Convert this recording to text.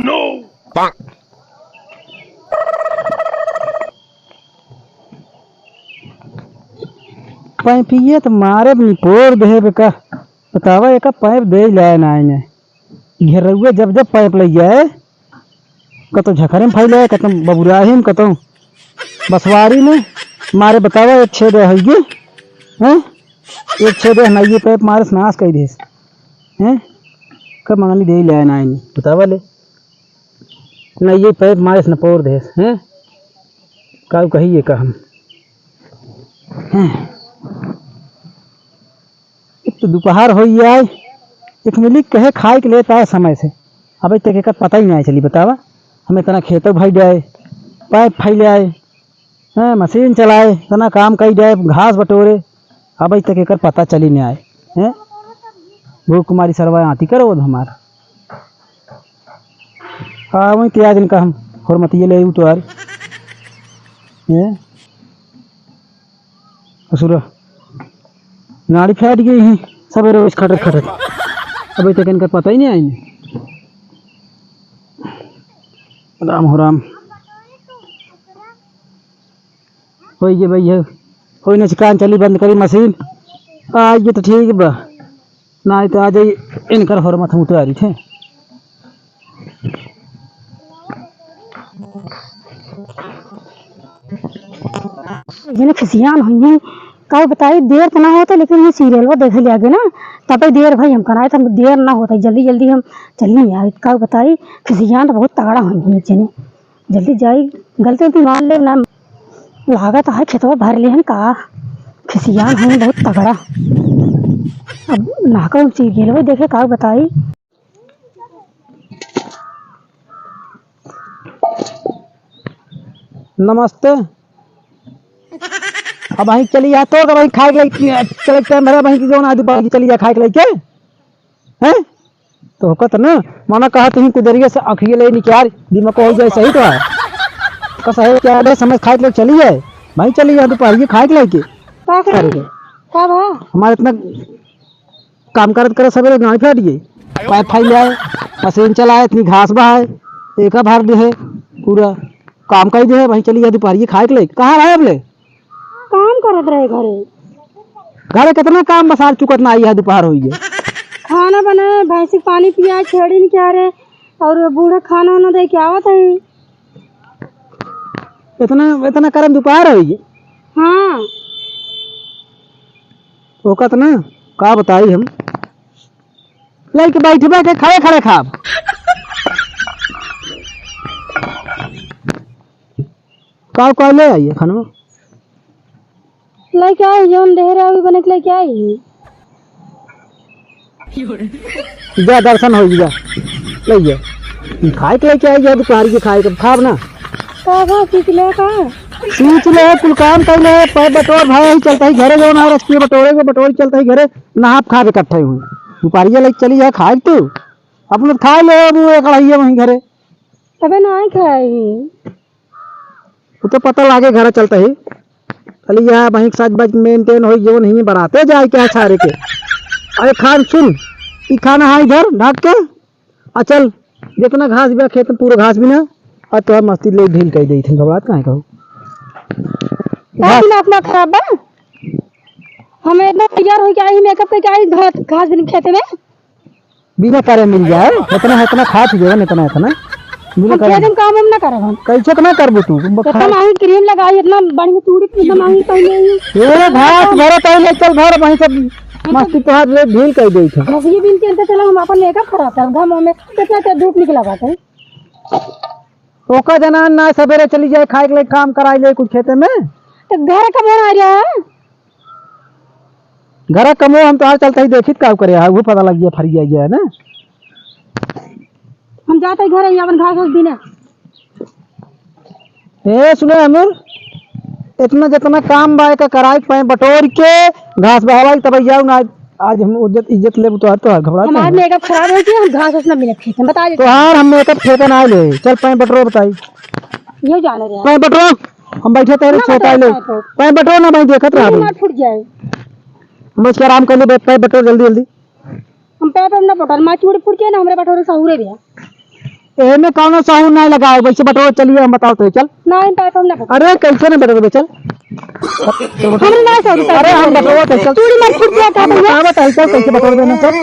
no! पैपिए तो मारे भी पोर दे बेका बतावा एक पाइप दे लाए ना इने घेरुए जब जब पाइप लग जाए कतो झखरे में फैले कतो बबुराही में कतो बसवारी में मारे बतावा एक छेद है ये हैं एक छेद है ना ये पाइप मारे नाश कर दे हैं कब मंगनी दे लाए ना इने बतावा ले ना ये पाइप मारे न पोर दे हैं का कहिए का हम तो दोपहर हो जाए एक मिली कहे खाए के लेता है समय से अब तक एक पता ही नहीं चली बतावा हमें इतना खेतों भाई जाए पाइप फैल आए हैं मशीन चलाए इतना काम कर जाए घास बटोरे अब तक एक पता चली नहीं आए हैं भूख कुमारी सरवा आती करो हमारा हाँ वही त्याग दिन का हम हरमतिये ले तो यार असुरा नाड़ी फैट गई है सवेरे रोज खटत खटत अभी तक इनका पता ही नहीं आई राम हो राम हो ये भैया हो न कान चली बंद करी मशीन आज ये तो ठीक है बा ना तो आज इनकर हरमत हम तैयारी थे जिन्हें खुशियान हुई हैं का बताई देर तो ना होता लेकिन ये सीरियल वो देखे लगे ना तब देर भाई हम कराए तो देर ना होता जल्दी जल्दी हम चली यार का बताई खुशियान तो बहुत तगड़ा हुई जने जल्दी जाई गलती तो मान ले ना लागत है खेतवा भर ले हैं का खुशियान हुई बहुत तगड़ा अब नाका सीरियल वो देखे का बताई नमस्ते अब वहीं चली जा तो वहीं खाए के चले मेरा वहीं की जो ना दोपहर की चली जा खाए के लेके हैं तो होकत ना माना कहा तुम कुदरिया से अखिए ले निकाल दिमाग को हो जाए सही तो है कसा है क्या है समझ खाए के लेके चली जाए वहीं चली जा दोपहर की खाए के लेके हमारे इतना काम करत करे सवेरे गाड़ी फैट गई पाइप फाइल आए मशीन चलाए इतनी घास बहाए एक भर दे है पूरा काम कर दे है वहीं चली जा दोपहर की खाए के लेके कहाँ रहे अब ले काम करत रहे घरे घरे कितना काम बसार चुकत ना आई है दोपहर हुई है खाना बनाए भैंसी पानी पिया छेड़ी नहीं क्या रहे और बूढ़ा खाना वाना दे के आवत है इतना इतना करम दोपहर हुई है हाँ ओकत ना का बताई हम लेके बैठे बैठे खड़े खड़े खाब का ले आइए खाना लेके आई जौन देहरा अभी बने के लेके आई जा दर्शन हो गया ले जा खाए के लेके आई जा दोपहर के खाए के खाब ना का सीख ले का सींच ले कुल काम कर ले पैर बटोर भाई चलता ही घरे जो ना रखिए बटोरे के बटोर चलता ही घरे नहाप खा के इकट्ठे हुए दोपहरिया लेके चली जाए खाए तू अपने खा ले वो एक लड़ाई वहीं घरे अबे नहीं खाई वो तो पता लागे घर चलता ही चली जा वहीं सच बच मेंटेन हो जो नहीं बनाते जाए क्या सारे के अरे खान सुन ये खाना है इधर ढक के चल जितना घास भी खेत में पूरा घास भी ना और तो मस्ती ले ढील कर दी थी घबराहट कहाँ कहूँ अपना खराब है हमें इतना तैयार हो के आई मेकअप करके आई घास भी खेते में बिना करे मिल जाए इतना इतना खा चुके इतना इतना काम हम ना करब कैसे कना करबो तू इतना महंगी क्रीम लगाई इतना बढ़िया चूड़ी इतना महंगी पहने ये घास भरे पहले चल घर वहीं सब मस्ती तोहार ले ढील कर दी थी बस ये बिन चलते चला हम अपन मेकअप खराब कर घाम में कितना धूप निकला बात है ओका जना ना सवेरे चली जाए खाए के लिए काम कराई ले कुछ खेते में तो घर का मोड़ आ रहा है घर कमो हम तो हाल चलता ही देखित का करे है वो पता लग गया फरी गया है ना हम जाते घर अपन घास घास बिना ए सुने अमर इतना जितना काम बाय का कराई पाए बटोर के घास बहावाई तब जाओ ना आज हम इज्जत ले तो घबरा हमारा मेकअप खराब हो गया हम घास उसना बिना खेते बता दे तो हार हम मेकअप खेते ना ले चल पाए बटोर बताई ये जाने रहे पाए बटोर हम बैठे तेरे छोटा ले पाए बटोर ना भाई देखत रहा मत फूट जाए बस के आराम कर ले पाए बटोर जल्दी जल्दी हम पे ना बटोर मां चूड़ी फूट के ना हमरे बटोर साहुरे भी ए में कौन साहून नहीं लगाओ वैसे बटोर चलिए हम बताओ तो चल नहीं पाइप हम ना अरे कैसे नहीं बटोर चल हमने ना सौ रुपया अरे हम बटोर तो चल चूड़ी मार फुट गया था भैया बता चल कैसे बटोर देना चल